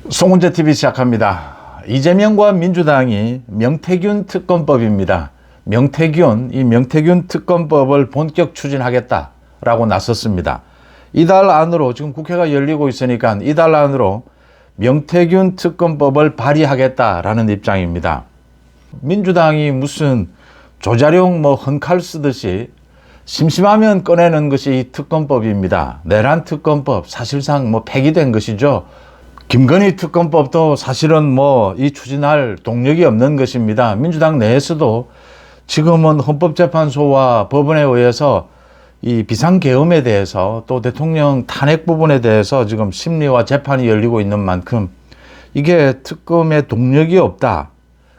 송은재 TV 시작합니다. 이재명과 민주당이 명태균 특검법입니다. 이 명태균 특검법을 본격 추진하겠다라고 나섰습니다. 이달 안으로, 지금 국회가 열리고 있으니까 이달 안으로 명태균 특검법을 발의하겠다라는 입장입니다. 민주당이 무슨 조자룡 헌칼 쓰듯이 심심하면 꺼내는 것이 이 특검법입니다. 내란 특검법 사실상 폐기된 것이죠. 김건희 특검법도 사실은 이 추진할 동력이 없는 것입니다. 민주당 내에서도 지금은 헌법재판소와 법원에 의해서 이 비상계엄에 대해서 또 대통령 탄핵 부분에 대해서 지금 심리와 재판이 열리고 있는 만큼 이게 특검에 동력이 없다.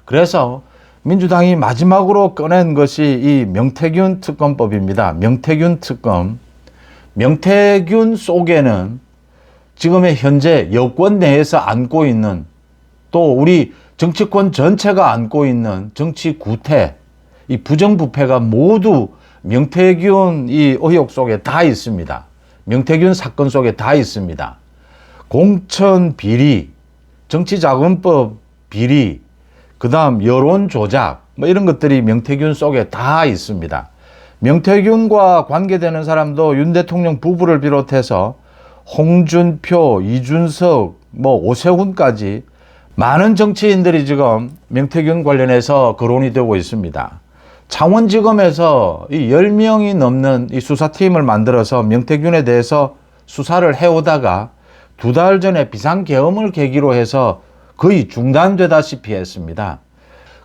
그래서 민주당이 마지막으로 꺼낸 것이 이 명태균 특검법입니다. 명태균 특검. 명태균 속에는 지금의 현재 여권 내에서 안고 있는, 또 우리 정치권 전체가 안고 있는 정치 구태, 이 부정부패가 모두 명태균 이 의혹 속에 다 있습니다. 명태균 사건 속에 다 있습니다. 공천 비리, 정치자금법 비리, 그 다음 여론 조작, 이런 것들이 명태균 속에 다 있습니다. 명태균과 관계되는 사람도 윤 대통령 부부를 비롯해서 홍준표, 이준석, 오세훈까지 많은 정치인들이 지금 명태균 관련해서 거론이 되고 있습니다. 창원지검에서 이 10명이 넘는 이 수사팀을 만들어서 명태균에 대해서 수사를 해오다가 2달 전에 비상계엄을 계기로 해서 거의 중단되다시피 했습니다.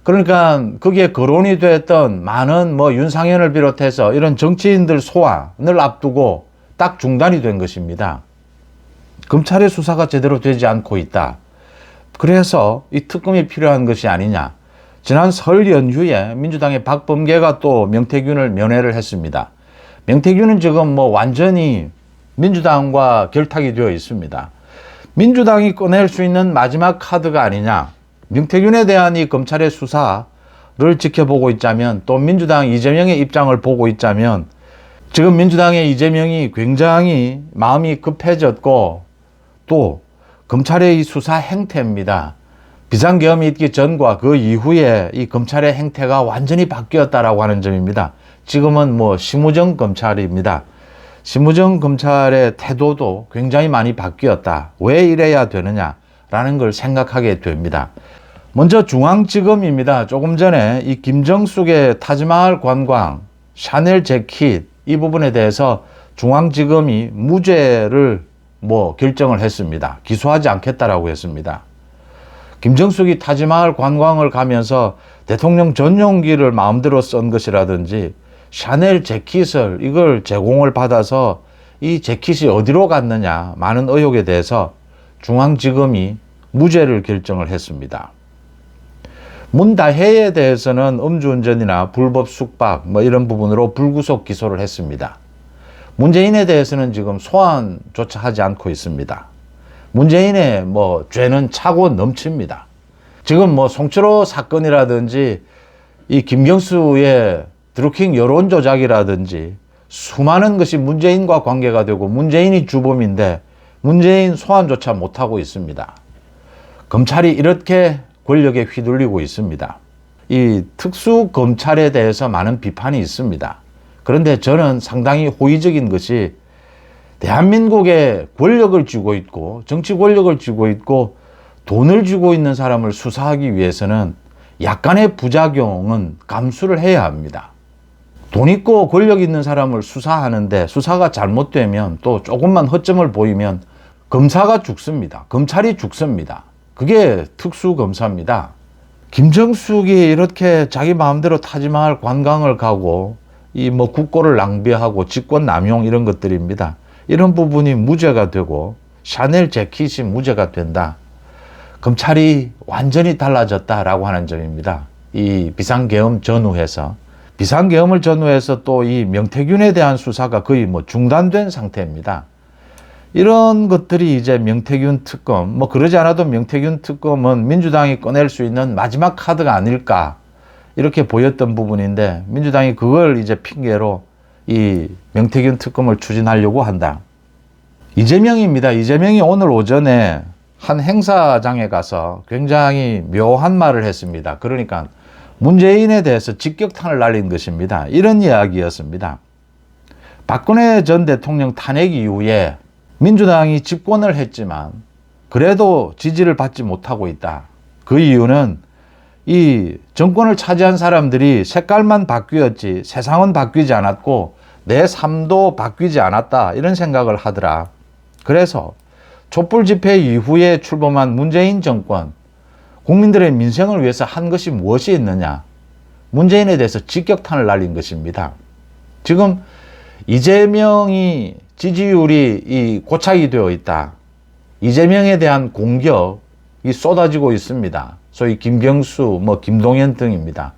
그러니까 거기에 거론이 됐던 많은 윤상현을 비롯해서 이런 정치인들 소환을 앞두고 딱 중단이 된 것입니다. 검찰의 수사가 제대로 되지 않고 있다. 그래서 이 특검이 필요한 것이 아니냐. 지난 설 연휴에 민주당의 박범계가 또 명태균을 면회를 했습니다. 명태균은 지금 완전히 민주당과 결탁이 되어 있습니다. 민주당이 꺼낼 수 있는 마지막 카드가 아니냐. 명태균에 대한 이 검찰의 수사를 지켜보고 있자면, 또 민주당 이재명의 입장을 보고 있자면, 지금 민주당의 이재명이 굉장히 마음이 급해졌고, 또 검찰의 이 수사 행태입니다. 비상계엄이 있기 전과 그 이후에 이 검찰의 행태가 완전히 바뀌었다라고 하는 점입니다. 지금은 심우정 검찰입니다. 심우정 검찰의 태도도 굉장히 많이 바뀌었다. 왜 이래야 되느냐라는 걸 생각하게 됩니다. 먼저 중앙지검입니다. 조금 전에 이 김정숙의 타지마할 관광, 샤넬 재킷 이 부분에 대해서 중앙지검이 무죄를 결정을 했습니다. 기소하지 않겠다라고 했습니다. 김정숙이 타지마할 관광을 가면서 대통령 전용기를 마음대로 쓴 것이라든지 샤넬 재킷을 이걸 제공을 받아서 이 재킷이 어디로 갔느냐 많은 의혹에 대해서 중앙지검이 무죄를 결정을 했습니다. 문다혜에 대해서는 음주운전이나 불법 숙박 이런 부분으로 불구속 기소를 했습니다. 문재인에 대해서는 지금 소환조차 하지 않고 있습니다. 문재인의 죄는 차고 넘칩니다. 지금 송철호 사건이라든지 이 김경수의 드루킹 여론 조작이라든지 수많은 것이 문재인과 관계가 되고 문재인이 주범인데 문재인 소환조차 못하고 있습니다. 검찰이 이렇게 권력에 휘둘리고 있습니다. 이 특수검찰에 대해서 많은 비판이 있습니다. 그런데 저는 상당히 호의적인 것이 대한민국에 권력을 쥐고 있고 정치 권력을 쥐고 있고 돈을 쥐고 있는 사람을 수사하기 위해서는 약간의 부작용은 감수를 해야 합니다. 돈 있고 권력 있는 사람을 수사하는데 수사가 잘못되면 또 조금만 허점을 보이면 검사가 죽습니다. 검찰이 죽습니다. 그게 특수검사입니다. 김정숙이 이렇게 자기 마음대로 타지마할 관광을 가고 이 국고를 낭비하고 직권 남용 이런 것들입니다. 이런 부분이 무죄가 되고 샤넬 재킷이 무죄가 된다. 검찰이 완전히 달라졌다라고 하는 점입니다. 이 비상계엄 전후에서. 비상계엄을 전후해서 또 이 명태균에 대한 수사가 거의 중단된 상태입니다. 이런 것들이 이제 명태균 특검, 그러지 않아도 명태균 특검은 민주당이 꺼낼 수 있는 마지막 카드가 아닐까 이렇게 보였던 부분인데 민주당이 그걸 이제 핑계로 이 명태균 특검을 추진하려고 한다. 이재명입니다. 이재명이 오늘 오전에 한 행사장에 가서 굉장히 묘한 말을 했습니다. 그러니까 문재인에 대해서 직격탄을 날린 것입니다. 이런 이야기였습니다. 박근혜 전 대통령 탄핵 이후에 민주당이 집권을 했지만 그래도 지지를 받지 못하고 있다. 그 이유는 이 정권을 차지한 사람들이 색깔만 바뀌었지 세상은 바뀌지 않았고 내 삶도 바뀌지 않았다. 이런 생각을 하더라. 그래서 촛불 집회 이후에 출범한 문재인 정권, 국민들의 민생을 위해서 한 것이 무엇이 있느냐? 문재인에 대해서 직격탄을 날린 것입니다. 지금 이재명이 지지율이 고착이 되어 있다. 이재명에 대한 공격이 쏟아지고 있습니다. 소위 김경수, 김동연 등입니다.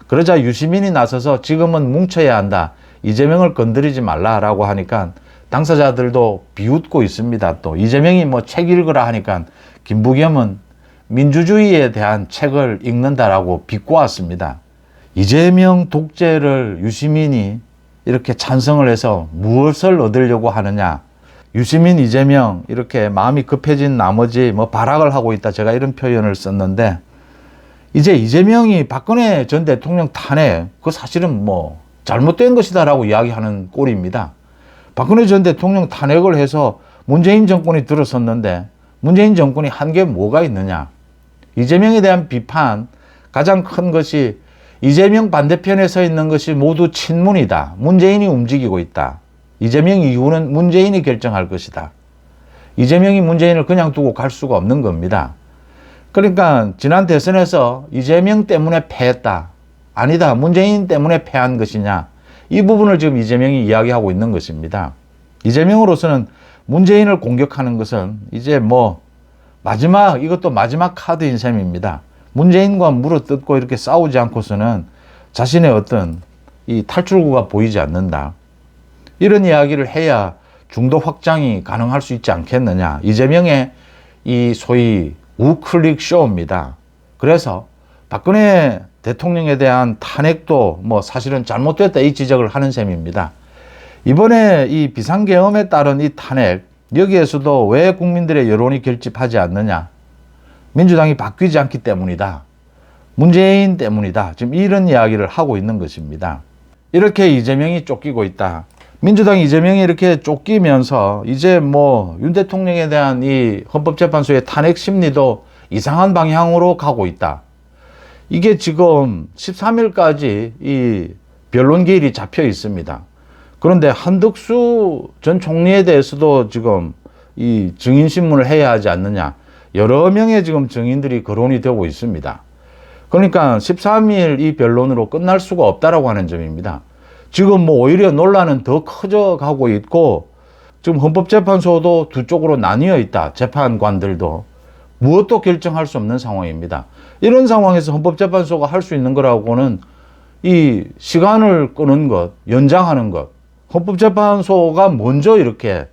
그러자 유시민이 나서서 지금은 뭉쳐야 한다. 이재명을 건드리지 말라라고 하니까 당사자들도 비웃고 있습니다. 또 이재명이 책 읽으라 하니까 김부겸은 민주주의에 대한 책을 읽는다라고 비꼬았습니다. 이재명 독재를 유시민이 이렇게 찬성을 해서 무엇을 얻으려고 하느냐. 유시민, 이재명 이렇게 마음이 급해진 나머지 발악을 하고 있다. 제가 이런 표현을 썼는데 이제 이재명이 박근혜 전 대통령 탄핵 그 사실은 잘못된 것이다라고 이야기하는 꼴입니다. 박근혜 전 대통령 탄핵을 해서 문재인 정권이 들어섰는데 문재인 정권이 한 게 뭐가 있느냐. 이재명에 대한 비판 가장 큰 것이 이재명 반대편에 서 있는 것이 모두 친문이다. 문재인이 움직이고 있다. 이재명 이후는 문재인이 결정할 것이다. 이재명이 문재인을 그냥 두고 갈 수가 없는 겁니다. 그러니까 지난 대선에서 이재명 때문에 패했다. 아니다. 문재인 때문에 패한 것이냐. 이 부분을 지금 이재명이 이야기하고 있는 것입니다. 이재명으로서는 문재인을 공격하는 것은 이제 이것도 마지막 카드인 셈입니다. 문재인과 물어뜯고 이렇게 싸우지 않고서는 자신의 어떤 이 탈출구가 보이지 않는다. 이런 이야기를 해야 중도 확장이 가능할 수 있지 않겠느냐. 이재명의 이 소위 우클릭 쇼입니다. 그래서 박근혜 대통령에 대한 탄핵도 사실은 잘못됐다 이 지적을 하는 셈입니다. 이번에 이 비상계엄에 따른 이 탄핵 여기에서도 왜 국민들의 여론이 결집하지 않느냐. 민주당이 바뀌지 않기 때문이다. 문재인 때문이다. 지금 이런 이야기를 하고 있는 것입니다. 이렇게 이재명이 쫓기고 있다. 민주당 이재명이 이렇게 쫓기면서 이제 윤 대통령에 대한 이 헌법재판소의 탄핵 심리도 이상한 방향으로 가고 있다. 이게 지금 13일까지 이 변론기일이 잡혀 있습니다. 그런데 한덕수 전 총리에 대해서도 지금 이 증인신문을 해야 하지 않느냐. 여러 명의 지금 증인들이 거론이 되고 있습니다. 그러니까 13일 이 변론으로 끝날 수가 없다라고 하는 점입니다. 지금 오히려 논란은 더 커져 가고 있고 지금 헌법재판소도 두 쪽으로 나뉘어 있다. 재판관들도. 무엇도 결정할 수 없는 상황입니다. 이런 상황에서 헌법재판소가 할 수 있는 거라고는 이 시간을 끄는 것, 연장하는 것. 헌법재판소가 먼저 이렇게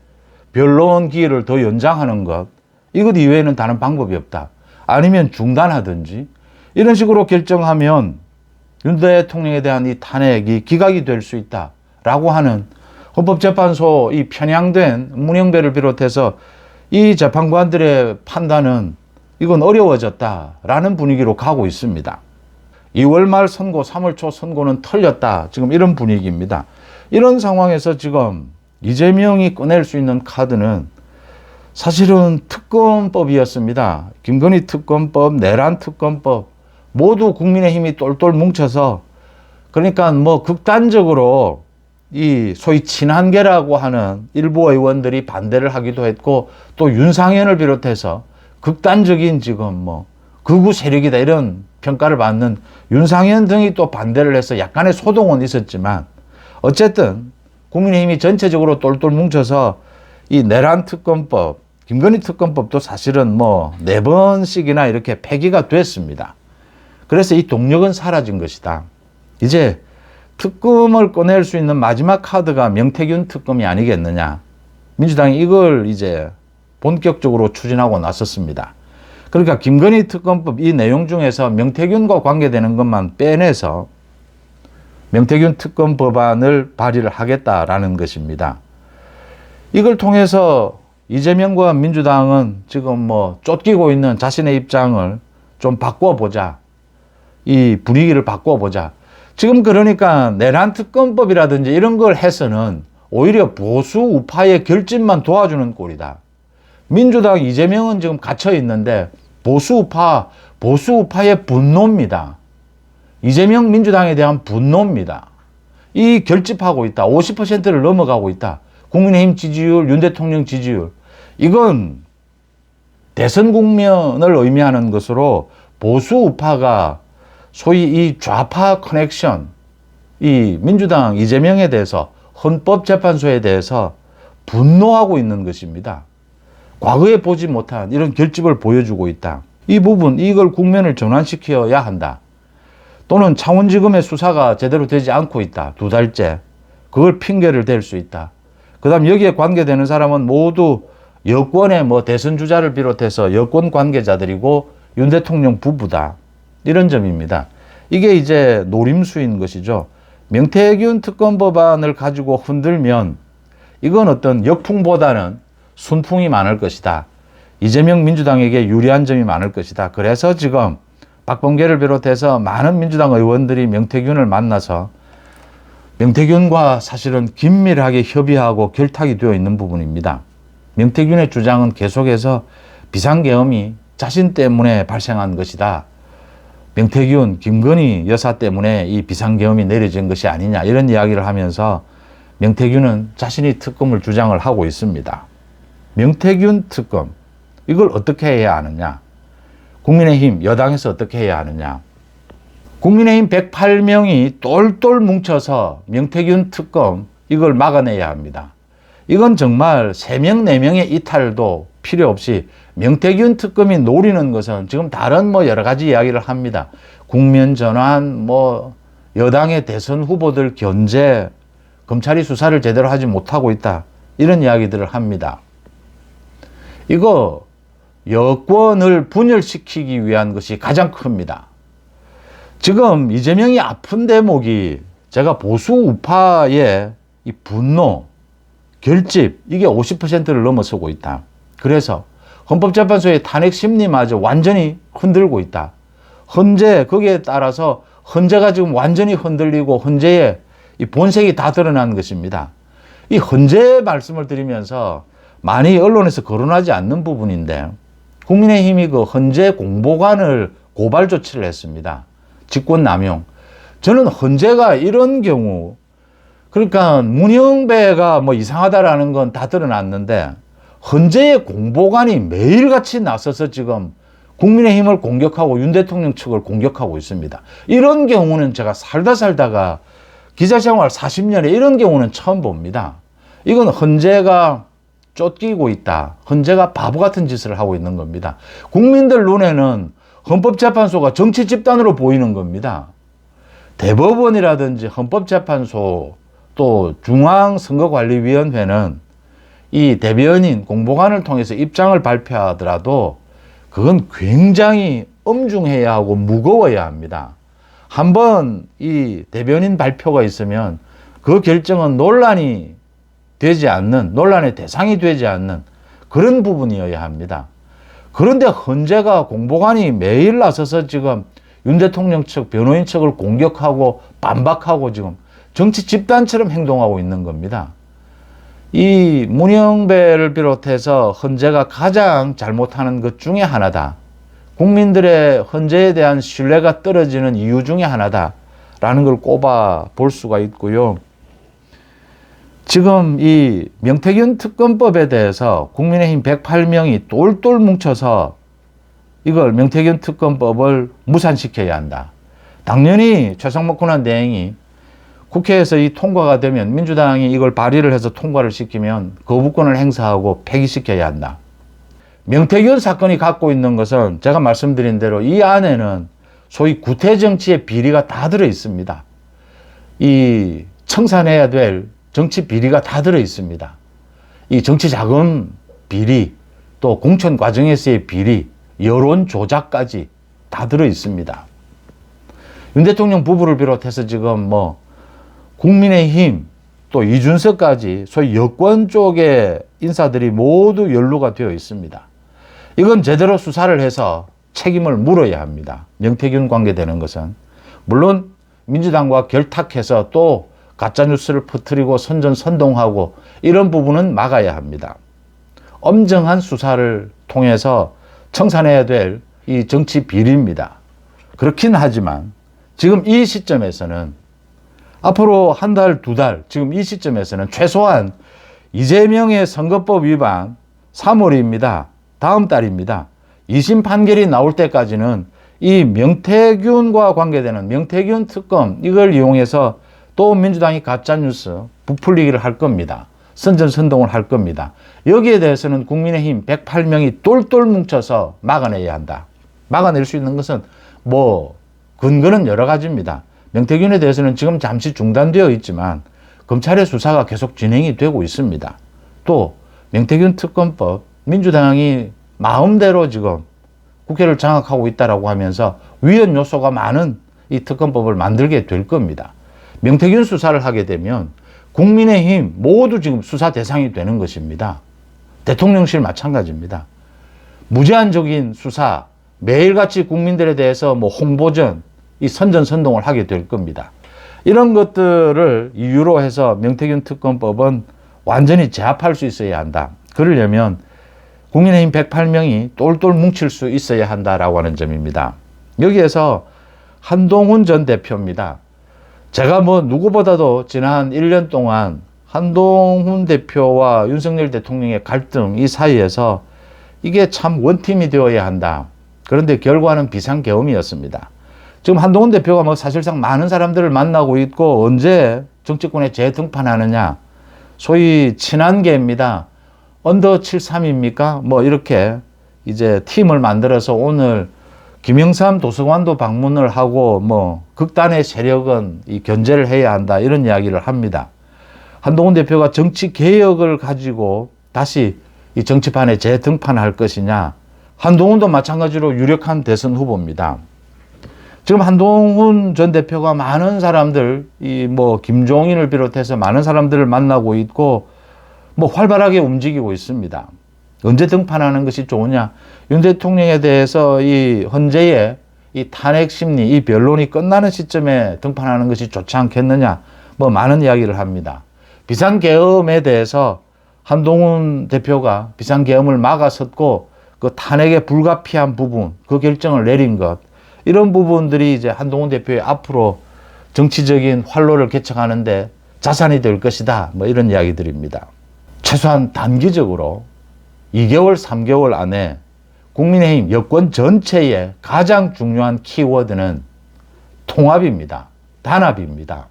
변론 기일을 더 연장하는 것. 이것 이외에는 다른 방법이 없다. 아니면 중단하든지 이런 식으로 결정하면 윤 대통령에 대한 이 탄핵이 기각이 될 수 있다라고 하는 헌법재판소 이 편향된 문영배를 비롯해서 이 재판관들의 판단은 이건 어려워졌다라는 분위기로 가고 있습니다. 2월 말 선고, 3월 초 선고는 털렸다. 지금 이런 분위기입니다. 이런 상황에서 지금 이재명이 꺼낼 수 있는 카드는 사실은 특검법이었습니다. 김건희 특검법, 내란 특검법 모두 국민의힘이 똘똘 뭉쳐서 그러니까 극단적으로 이 소위 친한계라고 하는 일부 의원들이 반대를 하기도 했고 또 윤상현을 비롯해서 극단적인 지금 극우 세력이다 이런 평가를 받는 윤상현 등이 또 반대를 해서 약간의 소동은 있었지만 어쨌든 국민의힘이 전체적으로 똘똘 뭉쳐서 이 내란 특검법, 김건희 특검법도 사실은 4번씩이나 이렇게 폐기가 됐습니다. 그래서 이 동력은 사라진 것이다. 이제 특검을 꺼낼 수 있는 마지막 카드가 명태균 특검이 아니겠느냐. 민주당이 이걸 이제 본격적으로 추진하고 나섰습니다. 그러니까 김건희 특검법 이 내용 중에서 명태균과 관계되는 것만 빼내서 명태균 특검 법안을 발의를 하겠다라는 것입니다. 이걸 통해서 이재명과 민주당은 지금 뭐 쫓기고 있는 자신의 입장을 좀 바꿔보자. 이 분위기를 바꿔보자. 지금 그러니까 내란 특검법이라든지 이런 걸 해서는 오히려 보수 우파의 결집만 도와주는 꼴이다. 민주당 이재명은 지금 갇혀 있는데 보수 우파의 분노입니다. 이재명 민주당에 대한 분노입니다. 이 결집하고 있다. 50%를 넘어가고 있다. 국민의힘 지지율, 윤 대통령 지지율. 이건 대선 국면을 의미하는 것으로 보수 우파가 소위 이 좌파 커넥션, 이 민주당 이재명에 대해서 헌법재판소에 대해서 분노하고 있는 것입니다. 과거에 보지 못한 이런 결집을 보여주고 있다. 이 부분, 이걸 국면을 전환시켜야 한다. 또는 창원지검의 수사가 제대로 되지 않고 있다. 2달째. 그걸 핑계를 댈 수 있다. 그 다음 여기에 관계되는 사람은 모두 여권의 뭐 대선 주자를 비롯해서 여권 관계자들이고 윤 대통령 부부다. 이런 점입니다. 이게 이제 노림수인 것이죠. 명태균 특검법안을 가지고 흔들면 이건 어떤 역풍보다는 순풍이 많을 것이다. 이재명 민주당에게 유리한 점이 많을 것이다. 그래서 지금 박범계를 비롯해서 많은 민주당 의원들이 명태균을 만나서 명태균과 사실은 긴밀하게 협의하고 결탁이 되어 있는 부분입니다. 명태균의 주장은 계속해서 비상계엄이 자신 때문에 발생한 것이다. 명태균, 김건희 여사 때문에 이 비상계엄이 내려진 것이 아니냐 이런 이야기를 하면서 명태균은 자신이 특검을 주장을 하고 있습니다. 명태균 특검, 이걸 어떻게 해야 하느냐? 국민의힘, 여당에서 어떻게 해야 하느냐? 국민의힘 108명이 똘똘 뭉쳐서 명태균 특검, 이걸 막아내야 합니다. 이건 정말 3명, 4명의 이탈도 필요 없이 명태균 특검이 노리는 것은 지금 다른 뭐 여러 가지 이야기를 합니다. 국면 전환, 뭐 여당의 대선 후보들 견제, 검찰이 수사를 제대로 하지 못하고 있다. 이런 이야기들을 합니다. 이거 여권을 분열시키기 위한 것이 가장 큽니다. 지금 이재명이 아픈 대목이 제가 보수 우파의 이 분노, 결집, 이게 50%를 넘어서고 있다. 그래서 헌법재판소의 탄핵 심리마저 완전히 흔들고 있다. 헌재, 거기에 따라서 헌재가 지금 완전히 흔들리고 헌재의 이 본색이 다 드러난 것입니다. 이 헌재 말씀을 드리면서 많이 언론에서 거론하지 않는 부분인데 국민의힘이 그 헌재 공보관을 고발 조치를 했습니다. 직권남용. 저는 헌재가 이런 경우, 그러니까 문영배가 뭐 이상하다라는 건 다 드러났는데 헌재의 공보관이 매일같이 나서서 지금 국민의힘을 공격하고 윤 대통령 측을 공격하고 있습니다. 이런 경우는 제가 살다가 기자생활 40년에 이런 경우는 처음 봅니다. 이건 헌재가 쫓기고 있다. 헌재가 바보 같은 짓을 하고 있는 겁니다. 국민들 눈에는 헌법재판소가 정치 집단으로 보이는 겁니다. 대법원이라든지 헌법재판소 또 중앙선거관리위원회는 이 대변인 공보관을 통해서 입장을 발표하더라도 그건 굉장히 엄중해야 하고 무거워야 합니다. 한번 이 대변인 발표가 있으면 그 결정은 논란의 대상이 되지 않는 그런 부분이어야 합니다. 그런데 헌재가 공보관이 매일 나서서 지금 윤 대통령 측, 변호인 측을 공격하고 반박하고 지금 정치 집단처럼 행동하고 있는 겁니다. 이 문영배를 비롯해서 헌재가 가장 잘못하는 것 중에 하나다. 국민들의 헌재에 대한 신뢰가 떨어지는 이유 중에 하나다라는 걸 꼽아 볼 수가 있고요. 지금 이 명태균 특검법에 대해서 국민의힘 108명이 똘똘 뭉쳐서 이걸 명태균 특검법을 무산시켜야 한다. 당연히 최상목 권한대행이 국회에서 이 통과가 되면 민주당이 이걸 발의를 해서 통과를 시키면 거부권을 행사하고 폐기시켜야 한다. 명태균 사건이 갖고 있는 것은 제가 말씀드린 대로 이 안에는 소위 구태정치의 비리가 다 들어 있습니다. 이 청산해야 될 정치 비리가 다 들어 있습니다. 이 정치 자금 비리, 또 공천 과정에서의 비리, 여론 조작까지 다 들어 있습니다. 윤 대통령 부부를 비롯해서 지금 뭐 국민의힘 또 이준석까지 소위 여권 쪽의 인사들이 모두 연루가 되어 있습니다. 이건 제대로 수사를 해서 책임을 물어야 합니다. 명태균 관계되는 것은. 물론 민주당과 결탁해서 또 가짜뉴스를 퍼뜨리고 선전선동하고 이런 부분은 막아야 합니다. 엄정한 수사를 통해서 청산해야 될 이 정치 비리입니다. 그렇긴 하지만 지금 이 시점에서는 앞으로 한 달, 두 달, 지금 이 시점에서는 최소한 이재명의 선거법 위반 3월입니다. 다음 달입니다. 2심 판결이 나올 때까지는 이 명태균과 관계되는 명태균 특검 이걸 이용해서 또 민주당이 가짜뉴스 부풀리기를 할 겁니다. 선전선동을 할 겁니다. 여기에 대해서는 국민의힘 108명이 똘똘 뭉쳐서 막아내야 한다. 막아낼 수 있는 것은 근거는 여러 가지입니다. 명태균에 대해서는 지금 잠시 중단되어 있지만 검찰의 수사가 계속 진행이 되고 있습니다. 또 명태균 특검법 민주당이 마음대로 지금 국회를 장악하고 있다라고 하면서 위헌 요소가 많은 이 특검법을 만들게 될 겁니다. 명태균 수사를 하게 되면 국민의힘 모두 지금 수사 대상이 되는 것입니다. 대통령실 마찬가지입니다. 무제한적인 수사, 매일같이 국민들에 대해서 홍보전, 이 선전선동을 하게 될 겁니다. 이런 것들을 이유로 해서 명태균 특검법은 완전히 제압할 수 있어야 한다. 그러려면 국민의힘 108명이 똘똘 뭉칠 수 있어야 한다라고 하는 점입니다. 여기에서 한동훈 전 대표입니다. 제가 누구보다도 지난 1년 동안 한동훈 대표와 윤석열 대통령의 갈등 이 사이에서 이게 참 원팀이 되어야 한다. 그런데 결과는 비상계엄이었습니다. 지금 한동훈 대표가 사실상 많은 사람들을 만나고 있고 언제 정치권에 재등판하느냐. 소위 친한계입니다. 언더 73입니까? 이렇게 이제 팀을 만들어서 오늘 김영삼 도서관도 방문을 하고 극단의 세력은 이 견제를 해야 한다. 이런 이야기를 합니다. 한동훈 대표가 정치 개혁을 가지고 다시 이 정치판에 재등판할 것이냐. 한동훈도 마찬가지로 유력한 대선 후보입니다. 지금 한동훈 전 대표가 많은 사람들, 김종인을 비롯해서 많은 사람들을 만나고 있고, 활발하게 움직이고 있습니다. 언제 등판하는 것이 좋으냐? 윤 대통령에 대해서 이 헌재의 이 탄핵 심리, 이 변론이 끝나는 시점에 등판하는 것이 좋지 않겠느냐? 많은 이야기를 합니다. 비상계엄에 대해서 한동훈 대표가 비상계엄을 막아섰고, 그 탄핵에 불가피한 부분, 그 결정을 내린 것, 이런 부분들이 이제 한동훈 대표의 앞으로 정치적인 활로를 개척하는데 자산이 될 것이다. 이런 이야기들입니다. 최소한 단기적으로 2개월, 3개월 안에 국민의힘 여권 전체의 가장 중요한 키워드는 통합입니다. 단합입니다.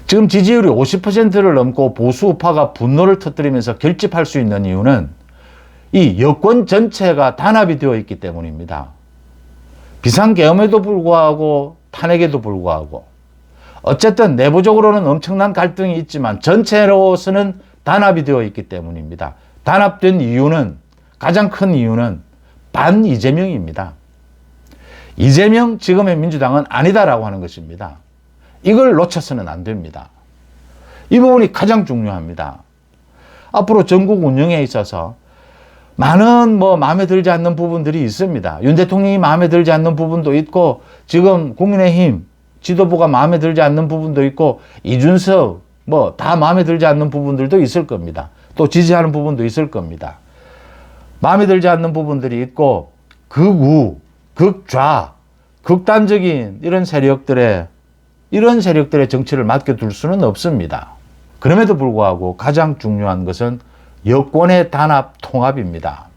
지금 지지율이 50%를 넘고 보수 우파가 분노를 터뜨리면서 결집할 수 있는 이유는 이 여권 전체가 단합이 되어 있기 때문입니다. 비상계엄에도 불구하고 탄핵에도 불구하고 어쨌든 내부적으로는 엄청난 갈등이 있지만 전체로서는 단합이 되어 있기 때문입니다. 단합된 이유는, 가장 큰 이유는 반 이재명입니다. 이재명 지금의 민주당은 아니다라고 하는 것입니다. 이걸 놓쳐서는 안 됩니다. 이 부분이 가장 중요합니다. 앞으로 전국 운영에 있어서 많은 마음에 들지 않는 부분들이 있습니다. 윤 대통령이 마음에 들지 않는 부분도 있고 지금 국민의힘 지도부가 마음에 들지 않는 부분도 있고 이준석 다 마음에 들지 않는 부분들도 있을 겁니다. 또 지지하는 부분도 있을 겁니다. 마음에 들지 않는 부분들이 있고 극우, 극좌, 극단적인 이런 세력들의 정치를 맡겨둘 수는 없습니다. 그럼에도 불구하고 가장 중요한 것은 여권의 단합 통합입니다.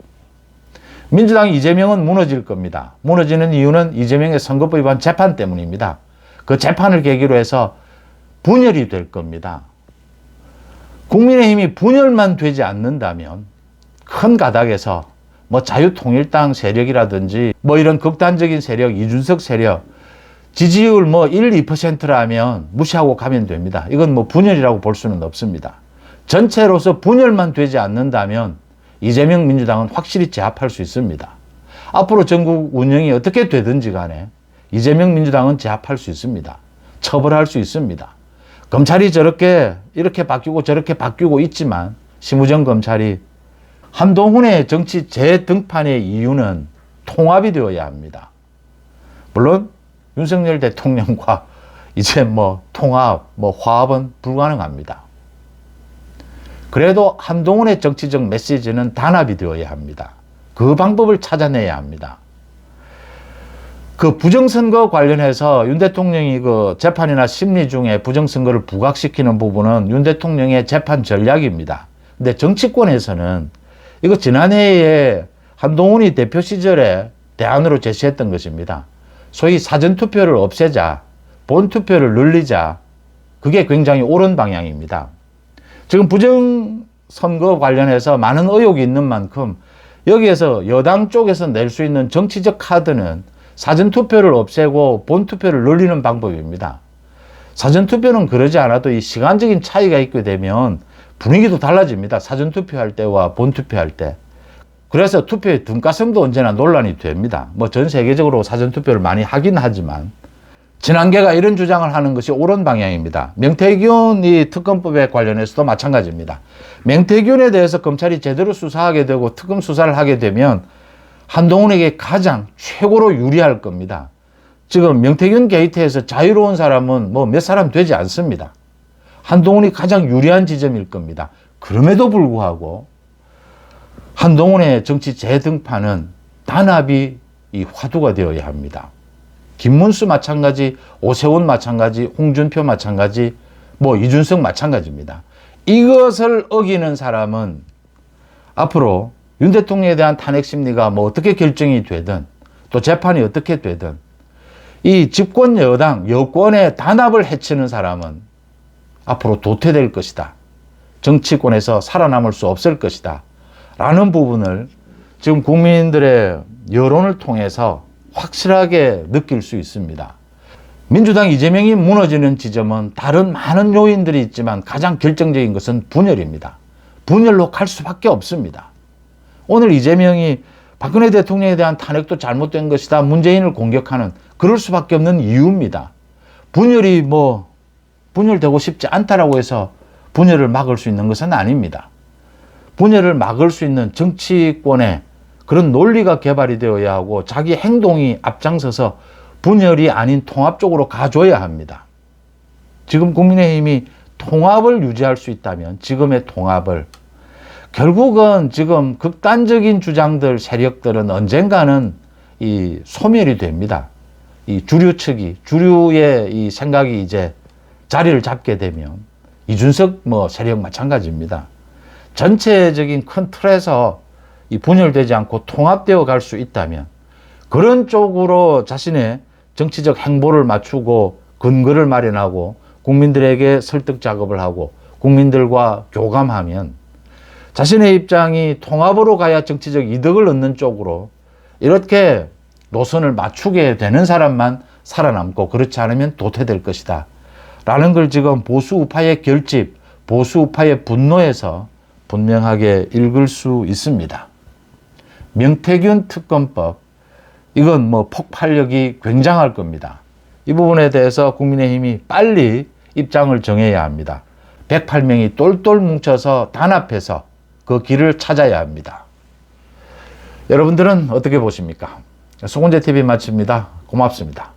민주당 이재명은 무너질 겁니다. 무너지는 이유는 이재명의 선거법 위반 재판 때문입니다. 그 재판을 계기로 해서 분열이 될 겁니다. 국민의힘이 분열만 되지 않는다면 큰 가닥에서 자유통일당 세력이라든지 이런 극단적인 세력, 이준석 세력, 지지율 1, 2%라면 무시하고 가면 됩니다. 이건 분열이라고 볼 수는 없습니다. 전체로서 분열만 되지 않는다면 이재명 민주당은 확실히 제압할 수 있습니다. 앞으로 전국 운영이 어떻게 되든지 간에 이재명 민주당은 제압할 수 있습니다. 처벌할 수 있습니다. 검찰이 저렇게 이렇게 바뀌고 저렇게 바뀌고 있지만 심우정 검찰이 한동훈의 정치 재등판의 이유는 통합이 되어야 합니다. 물론 윤석열 대통령과 이제 뭐 통합, 뭐 화합은 불가능합니다. 그래도 한동훈의 정치적 메시지는 단합이 되어야 합니다. 그 방법을 찾아내야 합니다. 그 부정선거 관련해서 윤 대통령이 그 재판이나 심리 중에 부정선거를 부각시키는 부분은 윤 대통령의 재판 전략입니다. 근데 정치권에서는 이거 지난해에 한동훈이 대표 시절에 대안으로 제시했던 것입니다. 소위 사전투표를 없애자, 본투표를 늘리자. 그게 굉장히 옳은 방향입니다. 지금 부정선거 관련해서 많은 의혹이 있는 만큼 여기에서 여당 쪽에서 낼 수 있는 정치적 카드는 사전투표를 없애고 본투표를 늘리는 방법입니다. 사전투표는 그러지 않아도 이 시간적인 차이가 있게 되면 분위기도 달라집니다. 사전투표할 때와 본투표할 때. 그래서 투표의 둔가성도 언제나 논란이 됩니다. 뭐 전 세계적으로 사전투표를 많이 하긴 하지만 친한계가 이런 주장을 하는 것이 옳은 방향입니다. 명태균 이 특검법에 관련해서도 마찬가지입니다. 명태균에 대해서 검찰이 제대로 수사하게 되고 특검 수사를 하게 되면 한동훈에게 가장 최고로 유리할 겁니다. 지금 명태균 게이트에서 자유로운 사람은 뭐 몇 사람 되지 않습니다. 한동훈이 가장 유리한 지점일 겁니다. 그럼에도 불구하고 한동훈의 정치 재등판은 단합이 이 화두가 되어야 합니다. 김문수 마찬가지, 오세훈 마찬가지, 홍준표 마찬가지, 뭐 이준석 마찬가지입니다. 이것을 어기는 사람은 앞으로 윤 대통령에 대한 탄핵 심리가 뭐 어떻게 결정이 되든 또 재판이 어떻게 되든 이 집권 여당, 여권의 단합을 해치는 사람은 앞으로 도태될 것이다. 정치권에서 살아남을 수 없을 것이다. 라는 부분을 지금 국민들의 여론을 통해서 확실하게 느낄 수 있습니다. 민주당 이재명이 무너지는 지점은 다른 많은 요인들이 있지만 가장 결정적인 것은 분열입니다. 분열로 갈 수밖에 없습니다. 오늘 이재명이 박근혜 대통령에 대한 탄핵도 잘못된 것이다. 문재인을 공격하는 그럴 수밖에 없는 이유입니다. 분열이 뭐 분열되고 싶지 않다라고 해서 분열을 막을 수 있는 것은 아닙니다. 분열을 막을 수 있는 정치권의 그런 논리가 개발이 되어야 하고 자기 행동이 앞장서서 분열이 아닌 통합 쪽으로 가줘야 합니다. 지금 국민의힘이 통합을 유지할 수 있다면 지금의 통합을 결국은 지금 극단적인 주장들 세력들은 언젠가는 이 소멸이 됩니다. 이 주류 측이 주류의 이 생각이 이제 자리를 잡게 되면 이준석 뭐 세력 마찬가지입니다. 전체적인 큰 틀에서 이 분열되지 않고 통합되어 갈 수 있다면 그런 쪽으로 자신의 정치적 행보를 맞추고 근거를 마련하고 국민들에게 설득 작업을 하고 국민들과 교감하면 자신의 입장이 통합으로 가야 정치적 이득을 얻는 쪽으로 이렇게 노선을 맞추게 되는 사람만 살아남고 그렇지 않으면 도태될 것이다. 라는 걸 지금 보수 우파의 결집, 보수 우파의 분노에서 분명하게 읽을 수 있습니다. 명태균 특검법, 이건 뭐 폭발력이 굉장할 겁니다. 이 부분에 대해서 국민의힘이 빨리 입장을 정해야 합니다. 108명이 똘똘 뭉쳐서 단합해서 그 길을 찾아야 합니다. 여러분들은 어떻게 보십니까? 송은재TV 마칩니다. 고맙습니다.